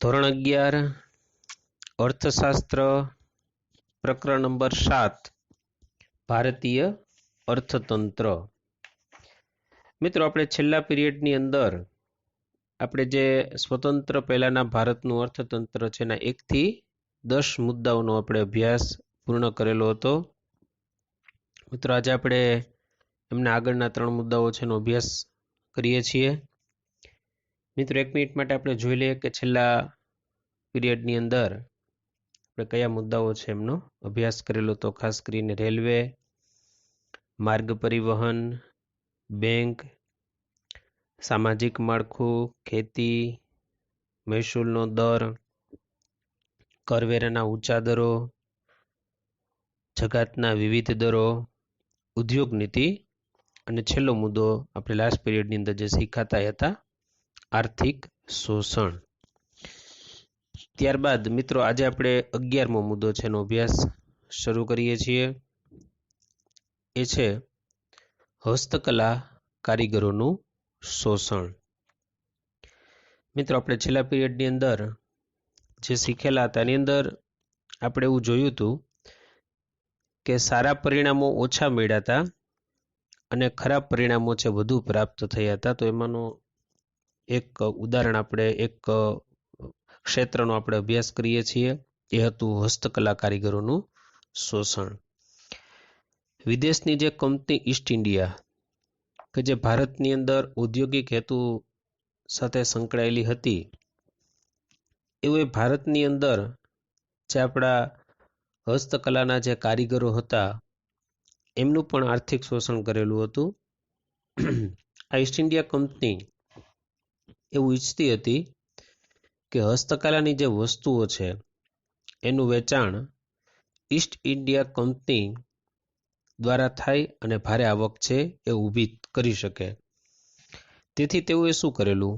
ધોરણ 11 અર્થશાસ્ત્ર પ્રકરણ નંબર 7 ભારતીય અર્થતંત્ર. મિત્રો, આપણે છેલ્લા પીરિયડની અંદર આપણે જે સ્વતંત્ર પહેલાના ભારતનું અર્થતંત્ર છે એના 1 થી 10 મુદ્દાઓનો આપણે અભ્યાસ પૂર્ણ કરેલો હતો. મિત્રો, આજે આપણે એમના આગળના 3 મુદ્દાઓ છે એનો અભ્યાસ કરીએ છીએ. મિત્રો, 1 મિનિટ માટે આપણે જોઈ લઈએ કે છેલ્લા પીરિયડની અંદર આપણે કયા મુદ્દાઓ છે એમનો અભ્યાસ કરેલો. તો ખાસ કરીને રેલવે, માર્ગ પરિવહન, બેંક, સામાજિક માળખું, ખેતી, મહેસૂલનો દર, કરવેરાના ઊંચા દરો, જકાતના વિવિધ દરો, ઉદ્યોગ નીતિ અને છેલ્લો મુદ્દો આપણે લાસ્ટ પીરિયડની અંદર જે શીખાતા હતા આર્થિક શોષણ. ત્યારબાદ મિત્રો આજે આપણે 11મો મુદ્દો છે એનો અભ્યાસ શરૂ કરીએ છીએ. એ છે હસ્તકલા કારીગરોનું શોષણ. મિત્રો, આપણે છેલ્લા પીરિયડની અંદર જે શીખેલા હતા એની અંદર આપણે એવું જોયું હતું કે સારા પરિણામો ઓછા મળ્યા હતા અને ખરાબ પરિણામો છે વધુ પ્રાપ્ત થયા હતા. તો એમાંનું એક ઉદાહરણ આપણે એક ક્ષેત્રનો આપણે અભ્યાસ કરીએ છીએ, એ હતું હસ્તકલા કારીગરોનું શોષણ. વિદેશની જે કંપની ઈસ્ટ ઇન્ડિયા કે જે ભારતની અંદર ઔદ્યોગિક હેતુ સાથે સંકળાયેલી હતી, એવું ભારતની અંદર જે આપણા હસ્તકલાના જે કારીગરો હતા એમનું પણ આર્થિક શોષણ કરેલું હતું. આ ઈસ્ટ ઇન્ડિયા કંપની એવું ઈચ્છતી હતી કે હસ્તકલાની જે વસ્તુઓ છે એનું વેચાણ ઈસ્ટ ઇન્ડિયા કંપની દ્વારા થાય અને ભારે આવક છે એ ઊભી કરી શકે. તેથી તેઓએ શું કરેલું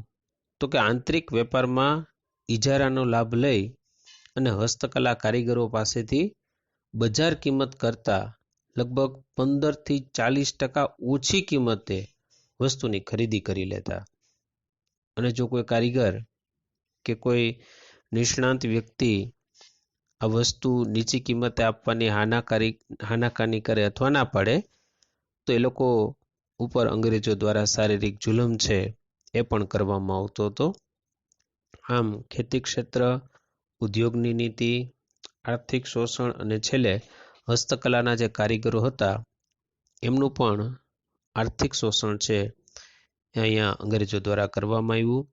તો કે આંતરિક વેપારમાં ઇજારાનો લાભ લઈ અને હસ્તકલા કારીગરો પાસેથી બજાર કિંમત કરતાં લગભગ 15 થી 40% ઓછી કિંમતે વસ્તુની ખરીદી કરી લેતા. અને જો કોઈ કારીગર કે કોઈ નિષ્ણાંત વ્યક્તિ આ વસ્તુ નીચી કિંમતે આપવાની હાનાકાની કરે અથવા ના પાડે તો એ લોકો ઉપર અંગ્રેજો દ્વારા શારીરિક જુલમ છે એ પણ કરવામાં આવતો હતો. આમ ખેતી ક્ષેત્ર, ઉદ્યોગની નીતિ, આર્થિક શોષણ અને છેલ્લે હસ્તકલાના જે કારીગરો હતા એમનું પણ આર્થિક શોષણ છે એ અહીંયા અંગ્રેજો દ્વારા કરવામાં આવ્યું.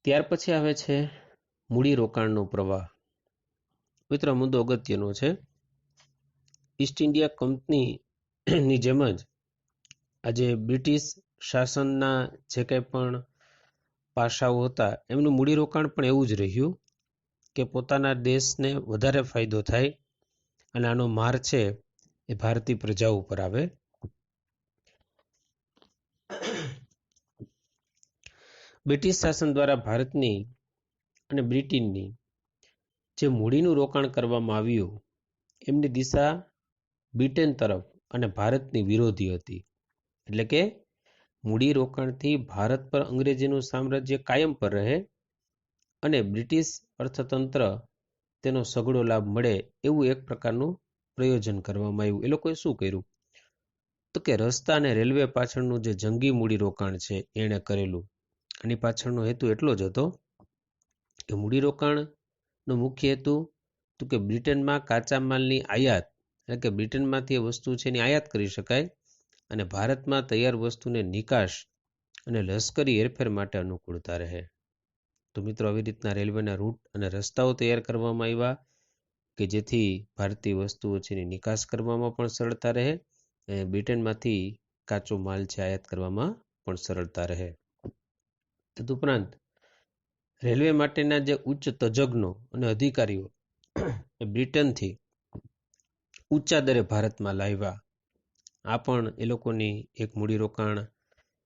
ત્યાર પછી આવે છે મૂડીરોકાણનો પ્રવાહ. મિત્રો, મુદ્દો અગત્યનો છે. ઈસ્ટ ઇન્ડિયા કંપનીની જેમ જ આજે બ્રિટિશ શાસનના જે કંઈ પણ પાસાઓ હતા એમનું મૂડીરોકાણ પણ એવું જ રહ્યું કે પોતાના દેશને વધારે ફાયદો થાય અને આનો માર છે એ ભારતીય પ્રજા ઉપર આવે. બ્રિટિશ શાસન દ્વારા ભારતની અને બ્રિટનની જે મૂડીનું રોકાણ કરવામાં આવ્યું એમની દિશા બ્રિટન તરફ અને ભારતની વિરોધી હતી. એટલે કે મૂડી રોકાણથી ભારત પર અંગ્રેજીનું સામ્રાજ્ય કાયમ પર રહે અને બ્રિટિશ અર્થતંત્ર તેનો સઘળો લાભ મળે એવું એક પ્રકારનું પ્રયોજન કરવામાં આવ્યું. એ લોકોએ શું કર્યું તો કે રસ્તા અને રેલવે પાછળનું જે જંગી મૂડી રોકાણ છે એણે કરેલું. આની પાછળનો હેતુ એટલો જ હતો કે મૂડીરોકાણનો મુખ્ય હેતુ તો કે બ્રિટનમાં કાચા માલની આયાત, એટલે કે બ્રિટનમાંથી એ વસ્તુ છે એની આયાત કરી શકાય અને ભારતમાં તૈયાર વસ્તુને નિકાસ અને લશ્કરી હેરફેર માટે અનુકૂળતા રહે. તો મિત્રો, આવી રીતના રેલવેના રૂટ અને રસ્તાઓ તૈયાર કરવામાં આવ્યા કે જેથી ભારતીય વસ્તુઓ છે એની નિકાસ કરવામાં પણ સરળતા રહે અને બ્રિટનમાંથી કાચો માલ છે આયાત કરવામાં પણ સરળતા રહે. તદુપરાંત રેલવે માટેના જે ઉચ્ચ તજજ્ઞો અને અધિકારીઓ બ્રિટનથી ઊંચા દરે ભારતમાં લાવ્યા. આ પણ એ લોકોની એક મૂડીરોકાણ,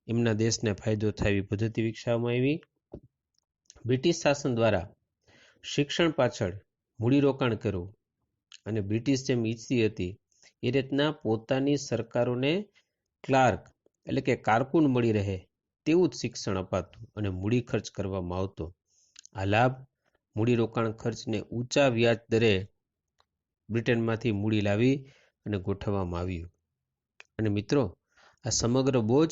એમના દેશને ફાયદો થાય એવી પદ્ધતિ વિકસાવવામાં આવી. બ્રિટિશ શાસન દ્વારા શિક્ષણ પાછળ મૂડીરોકાણ કરવું અને બ્રિટિશ જેમ ઈચ્છતી હતી એ રીતના પોતાની સરકારોને ક્લાર્ક એટલે કે કારકુન મળી રહે તેવું જ શિક્ષણ અપાતું અને મૂડી ખર્ચ કરવામાં આવતો. આ લાભ મૂડીરોકાણ ખર્ચને ઊંચા વ્યાજ દરે બ્રિટનમાંથી મૂડી લાવી અને ગોઠવવામાં આવ્યું. અને મિત્રો, આ સમગ્ર બોજ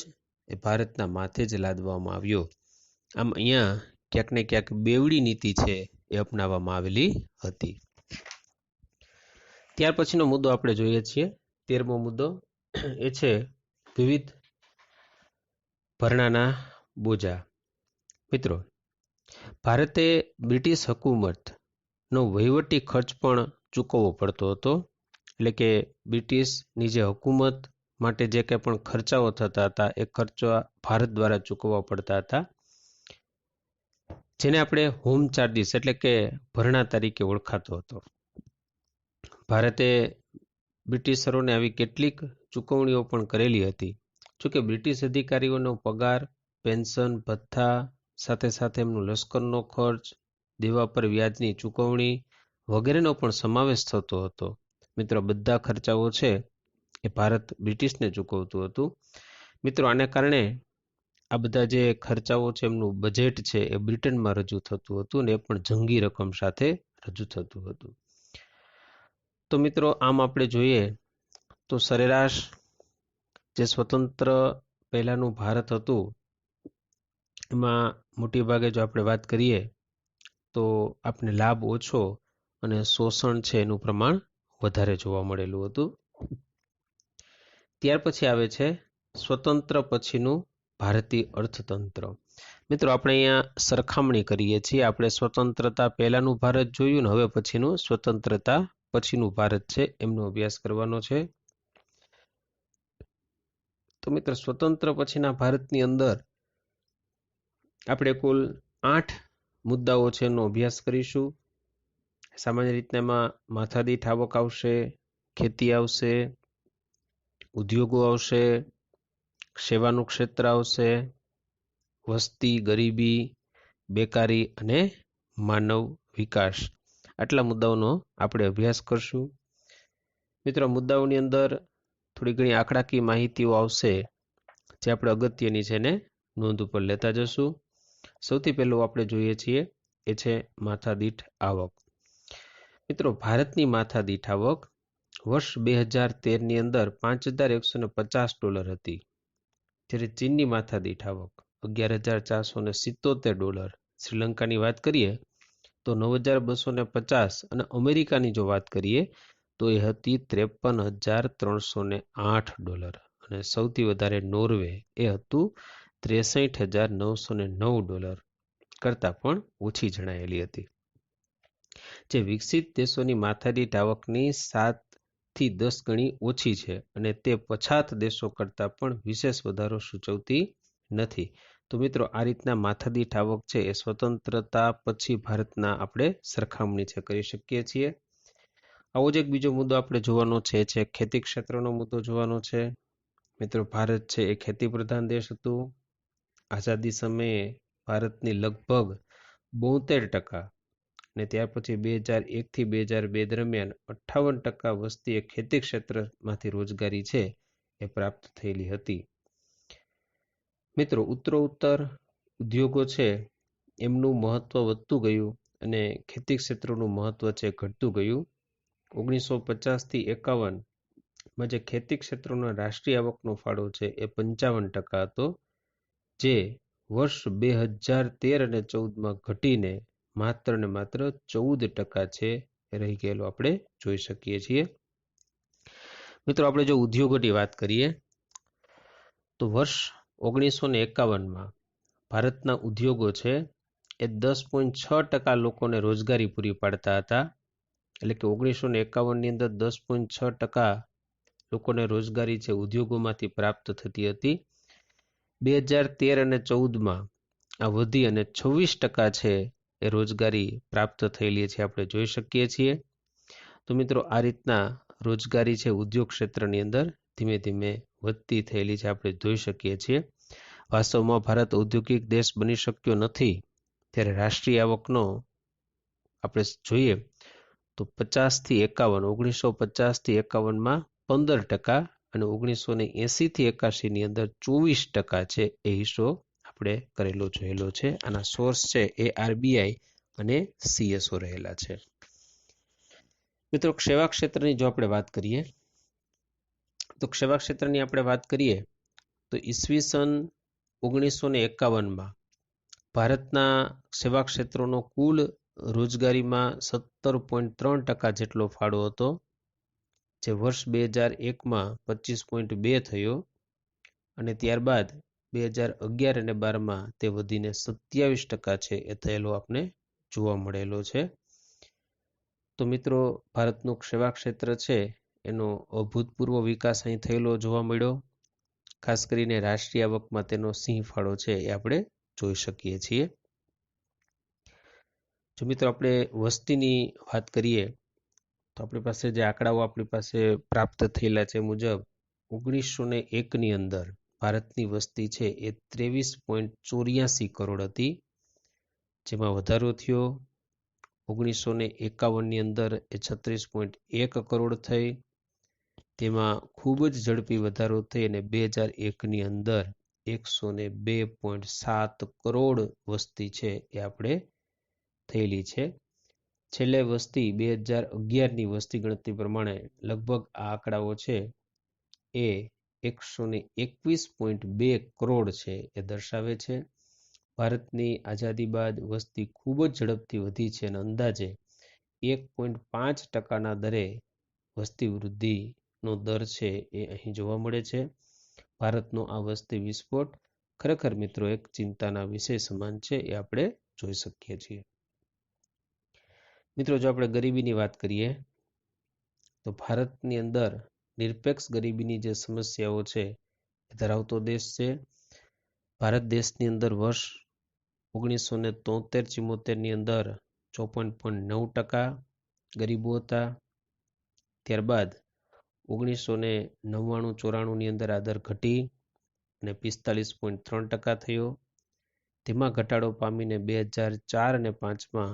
એ ભારતના માથે જ લાદવામાં આવ્યો. આમ અહીંયા ક્યાંક ને ક્યાંક બેવડી નીતિ છે એ અપનાવવામાં આવેલી હતી. ત્યાર પછીનો મુદ્દો આપણે જોઈએ છીએ, 13મો મુદ્દો એ છે વિવિધ ભરણાના બોજા. મિત્રો, ભારતે બ્રિટિશ હુકુમતનો વહીવટી ખર્ચ પણ ચૂકવવો પડતો હતો. એટલે કે બ્રિટિશની જે હુકુમત માટે જે કંઈ પણ ખર્ચાઓ થતા હતા એ ખર્ચા ભારત દ્વારા ચૂકવવા પડતા હતા, જેને આપણે હોમ ચાર્જીસ એટલે કે ભરણા તરીકે ઓળખાતો હતો. ભારતે બ્રિટિશરોને આવી કેટલીક ચૂકવણીઓ પણ કરેલી હતી. જોકે બ્રિટિશ અધિકારીઓનો પગાર, પેન્શન, ભથ્થા, સાથે સાથે એમનો લશ્કરનો ખર્ચ, દેવા પર વ્યાજની ચૂકવણી વગેરેનો પણ સમાવેશ થતો હતો. મિત્રો, બધા ખર્ચાઓ છે એ ભારત બ્રિટિશને ચૂકવતું હતું. મિત્રો, આને કારણે આ બધા જે ખર્ચાઓ છે એમનું બજેટ છે એ બ્રિટનમાં રજૂ થતું હતું અને એ પણ જંગી રકમ સાથે રજૂ થતું હતું. તો મિત્રો, આમ આપણે જોઈએ તો સરેરાશ જે સ્વતંત્ર પહેલાનું ભારત હતું એમાં મોટી ભાગે જો આપણે વાત કરીએ તો આપણે લાભ ઓછો અને શોષણ છે એનું પ્રમાણ વધારે જોવા મળેલું હતું. ત્યાર પછી આવે છે સ્વતંત્ર પછીનું ભારતીય અર્થતંત્ર. મિત્રો, આપણે અહીંયા સરખામણી કરીએ છીએ. આપણે સ્વતંત્રતા પહેલાનું ભારત જોયું ને હવે પછીનું સ્વતંત્રતા પછીનું ભારત છે એમનો અભ્યાસ કરવાનો છે. તો મિત્રો, સ્વતંત્ર પછીના ભારતની અંદર આપણે કુલ 8 મુદ્દાઓ છે એનો અભ્યાસ કરીશું. સામાન્ય રીતના એમાં માથાદીઠ આવક આવશે, ખેતી આવશે, ઉદ્યોગો આવશે, સેવાનું ક્ષેત્ર આવશે, વસ્તી, ગરીબી, બેકારી અને માનવ વિકાસ. આટલા મુદ્દાઓનો આપણે અભ્યાસ કરશું. મિત્રો, મુદ્દાઓની અંદર થોડી ઘણી આંકડાકીય માહિતીઓ આવશે જે આપણે અગત્યની છે એને નોંધ ઉપર લેતા જશું. સૌથી પહેલું આપણે જોઈએ છીએ એ છે માથાદીઠ આવક. મિત્રો, ભારતની માથાદીઠ આવક વર્ષ 2013ની અંદર $5,150 હતી, જ્યારે ચીનની માથાદીઠ આવક $11,477. શ્રીલંકાની વાત કરીએ તો 9,250 અને અમેરિકાની જો વાત કરીએ તો એ હતી $53,308 અને સૌથી વધારે નોર્વે એ હતું $63,909 કરતાં પણ ઓછી જણાયેલી હતી. જે વિકસિત દેશોની માથાદીઠ આવકની 7 થી 10 ગણી ઓછી છે અને તે પછાત દેશો કરતાં પણ વિશેષ વધારો સૂચવતી નથી. તો મિત્રો, આ રીતના માથાદીઠ આવક છે એ સ્વતંત્રતા પછી ભારતના આપણે સરખામણી છે કરી શકીએ છીએ. આવો જ એક બીજો મુદ્દો આપણે જોવાનો છે ખેતી ક્ષેત્રનો મુદ્દો જોવાનો છે. મિત્રો, ભારત છે એ ખેતી પ્રધાન દેશ હતું. આઝાદી સમયે ભારતની લગભગ 72% અને ત્યાર પછી 2001 થી 2002 દરમિયાન 58% વસ્તી એ ખેતી ક્ષેત્રમાંથી રોજગારી છે એ પ્રાપ્ત થયેલી હતી. મિત્રો, ઉત્તરોત્તર ઉદ્યોગો છે એમનું મહત્વ વધતું ગયું અને ખેતી ક્ષેત્રનું મહત્વ છે ઘટતું ગયું. 1950 થી 51માં જે ખેતી ક્ષેત્રોનો રાષ્ટ્રીય આવકનો ફાળો છે એ 55% હતો, જે વર્ષ 2013 અને 14માં ઘટીને માત્ર ને માત્ર 14% છે રહી ગયેલો આપણે જોઈ શકીએ છીએ. મિત્રો, આપણે જો ઉદ્યોગોની વાત કરીએ તો વર્ષ 1951માં ભારતના ઉદ્યોગો છે એ 10.6% લોકોને રોજગારી પૂરી પાડતા હતા. એટલે કે 1951ની અંદર 10.6% લોકોને રોજગારી છે ઉદ્યોગોમાંથી પ્રાપ્ત થતી હતી. 2013 અને 14માં આ વધી અને 26% છે એ રોજગારી પ્રાપ્ત થયેલી છે આપણે જોઈ શકીએ છીએ. તો મિત્રો, આ રીતના રોજગારી છે ઉદ્યોગ ક્ષેત્રની અંદર ધીમે ધીમે વધતી થયેલી છે આપણે જોઈ શકીએ છીએ. વાસ્તવમાં ભારત ઔદ્યોગિક દેશ બની શક્યો નથી ત્યારે રાષ્ટ્રીય આવકનો આપણે જોઈએ તો 50 થી 51, 1950 થી 51માં 15% અને 1980 થી 81ની અંદર 24% છે એ હિસ્સો આપણે કરેલો જોયેલો છે. આના સોર્સ છે એ RBI અને CSO રહેલા છે. મિત્રો, સેવા ક્ષેત્રની જો આપણે વાત કરીએ તો સેવા ક્ષેત્રની આપણે વાત કરીએ તો ઈસવીસન 1951માં ભારતના સેવા ક્ષેત્રોનો કુલ રોજગારીમાં 17.3% જેટલો ફાળો હતો, જે વર્ષ 2001માં 25.2 થયો અને ત્યારબાદ 2011 અને 12માં તે વધીને 27% છે એ થયેલો આપણે જોવા મળેલો છે. તો મિત્રો, ભારતનું સેવા ક્ષેત્ર છે એનો અભૂતપૂર્વ વિકાસ અહીં થયેલો જોવા મળ્યો. ખાસ કરીને રાષ્ટ્રીય આવકમાં તેનો સિંહ ફાળો છે એ આપણે જોઈ શકીએ છીએ. જો મિત્રો આપણે વસ્તીની વાત કરીએ તો આપણી પાસે જે આંકડાઓ આપણી પાસે પ્રાપ્ત થયેલા છે મુજબ 1901ની અંદર ભારતની વસ્તી છે એ 23.84 કરોડ હતી, જેમાં વધારો થયો 1951ની અંદર એ 36.1 કરોડ થઈ. તેમાં ખૂબ જ ઝડપી વધારો થઈ અને 2001ની અંદર 102.7 કરોડ વસ્તી છે એ આપણે થયેલી છે. છેલ્લે વસ્તી 2011ની વસ્તી ગણતરી પ્રમાણે લગભગ આ આંકડાઓ છે એ 121.2 કરોડ છે એ દર્શાવે છે. ભારતની આઝાદી બાદ વસ્તી ખૂબ જ ઝડપથી વધી છે અને અંદાજે 1.5%ના દરે વસ્તી વૃદ્ધિનો દર છે એ અહીં જોવા મળે છે. ભારતનો આ વસ્તી વિસ્ફોટ ખરેખર મિત્રો એક ચિંતાના વિષય સમાન છે એ આપણે જોઈ શકીએ છીએ. મિત્રો, જો આપણે ગરીબીની વાત કરીએ તો ભારતની અંદર નિરપેક્ષ ગરીબીની જે સમસ્યાઓ છે એ ધરાવતો દેશ છે. ભારત દેશની અંદર વર્ષ 1973-74ની અંદર 54.9% ગરીબો હતા. ત્યારબાદ 1999-94ની અંદર આ દર ઘટી અને 45.3% થયો. તેમાં ઘટાડો પામીને 2004 અને 5માં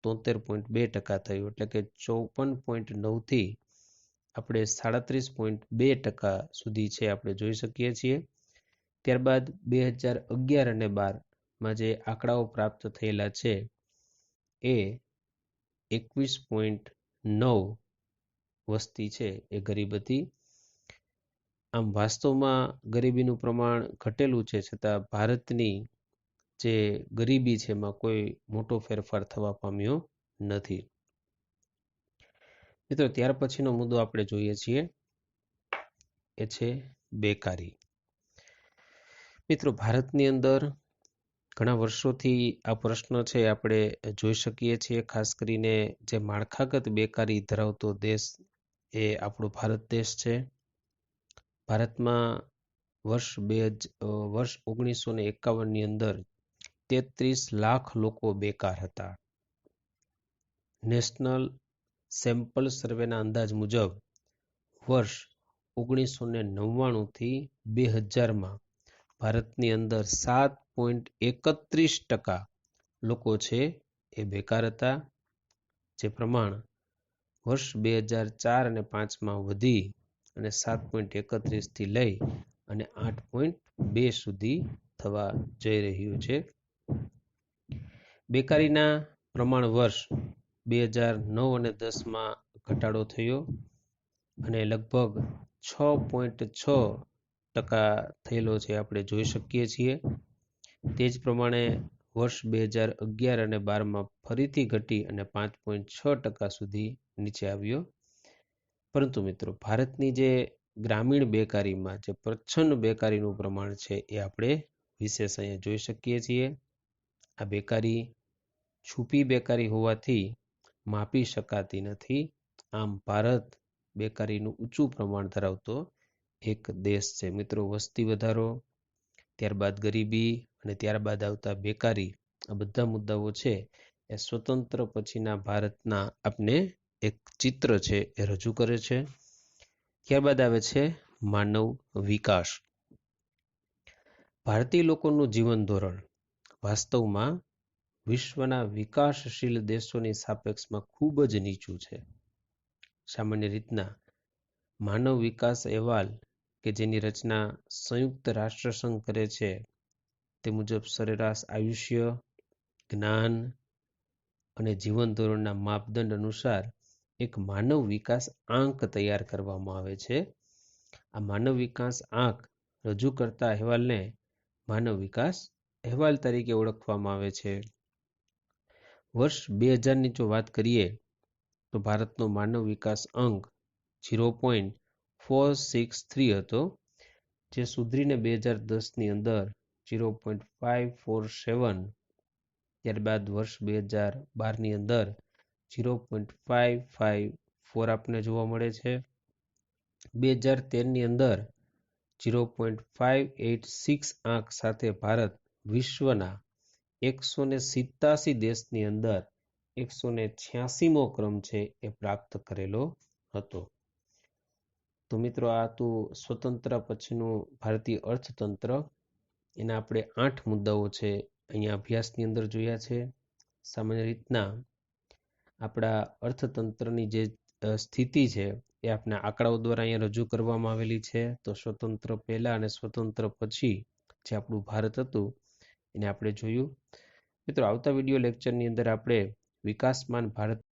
73.2% થયું, એટલે કે 54.9થી આપણે 37.2% સુધી છે આપણે જોઈ શકીએ છીએ. ત્યારબાદ 2011 અને 12માં જે આંકડાઓ પ્રાપ્ત થયેલા છે એ 21.9 વસ્તી છે એ ગરીબ હતી. આમ વાસ્તવમાં ગરીબીનું પ્રમાણ ઘટેલું છે, છતાં ભારતની જે ગરીબી છે એમાં કોઈ મોટો ફેરફાર થવા પામ્યો નથી. મિત્રો, ત્યાર પછીનો મુદ્દો આપણે જોઈએ છીએ એ છે બેકારી. મિત્રો, ભારતની અંદર ઘણા વર્ષોથી આ પ્રશ્ન છે આપણે જોઈ શકીએ છીએ. ખાસ કરીને જે માળખાગત બેકારી ધરાવતો દેશ એ આપણો ભારત દેશ છે. ભારતમાં વર્ષ 1951ની અંદર 33 લાખ લોકો બેકાર હતા. નેશનલ સેમ્પલ સર્વેના અંદાજ મુજબ વર્ષ 1999થી 2000માં ભારતની અંદર 7.31% લોકો છે એ બેકાર હતા, જે પ્રમાણ વર્ષ 2004 અને 5માં વધી અને 7.31થી લઈ અને 8.2 સુધી થવા જઈ રહ્યું છે. બેકારીના પ્રમાણ વર્ષ 2009 અને 10માં ઘટાડો થયો અને લગભગ 6.6% થયેલો છે આપણે જોઈ શકીએ છીએ. તે જ પ્રમાણે વર્ષ 2011 અને 12માં ફરીથી ઘટી અને 5.6% સુધી નીચે આવ્યો. પરંતુ મિત્રો, ભારતની જે ગ્રામીણ બેકારીમાં જે પ્રચ્છન્ન બેકારીનું પ્રમાણ છે એ આપણે વિશેષ અહીંયા જોઈ શકીએ છીએ. આ બેકારી છુપી બેકારી હોવાથી માપી શકાતી નથી. આમ ભારત બેકારીનું ઊંચું પ્રમાણ ધરાવતો એક દેશ છે. મિત્રો, વસ્તી વધારો, ત્યારબાદ ગરીબી અને ત્યારબાદ આવતા બેકારી, આ બધા મુદ્દાઓ છે એ સ્વતંત્ર પછીના ભારતના આપને એક ચિત્ર છે એ રજૂ કરે છે. ત્યારબાદ આવે છે માનવ વિકાસ. ભારતીય લોકોનું જીવન ધોરણ વાસ્તવમાં વિશ્વના વિકાસશીલ દેશોની સાપેક્ષમાં ખૂબ જ નીચું છે. સામાન્ય રીતના માનવ વિકાસ અહેવાલ કે જેની રચના સંયુક્ત રાષ્ટ્રસંઘ કરે છે તે મુજબ સરેરાશ આયુષ્ય, જ્ઞાન, અને જીવન ધોરણના માપદંડ અનુસાર એક માનવ વિકાસ આંક તૈયાર કરવામાં આવે છે. આ માનવ વિકાસ આંક રજૂ કરતા અહેવાલને માનવ વિકાસ અહેવાલ તરીકે ઓળખવામાં આવે છે. વર્ષ 2000ની જો વાત કરીએ તો ભારતનો માનવ વિકાસ અંક 0.463 હતો, જે સુધરીને 2010ની અંદર 0.547, ત્યારબાદ વર્ષ 2012ની અંદર 0.554 આપને જોવા મળે છે. 2013ની અંદર 0.586 આંક સાથે ભારત વિશ્વના 187 દેશની અંદર 186મો ક્રમ છે એ પ્રાપ્ત કરેલો હતો. તો મિત્રો, આ હતું સ્વતંત્ર પછીનું ભારતીય અર્થતંત્ર. એના આપણે 8 મુદ્દાઓ છે અહીંયા અભ્યાસની અંદર જોયા છે. સામાન્ય રીતના આપણા અર્થતંત્રની જે સ્થિતિ છે એ આપણા આંકડાઓ દ્વારા અહીંયા રજૂ કરવામાં આવેલી છે. તો સ્વતંત્ર પહેલા અને સ્વતંત્ર પછી જે આપણું ભારત હતું એને આપણે જોયું. મિત્રો, આવતા વિડીયો લેક્ચરની અંદર આપણે વિકાસમાન ભારત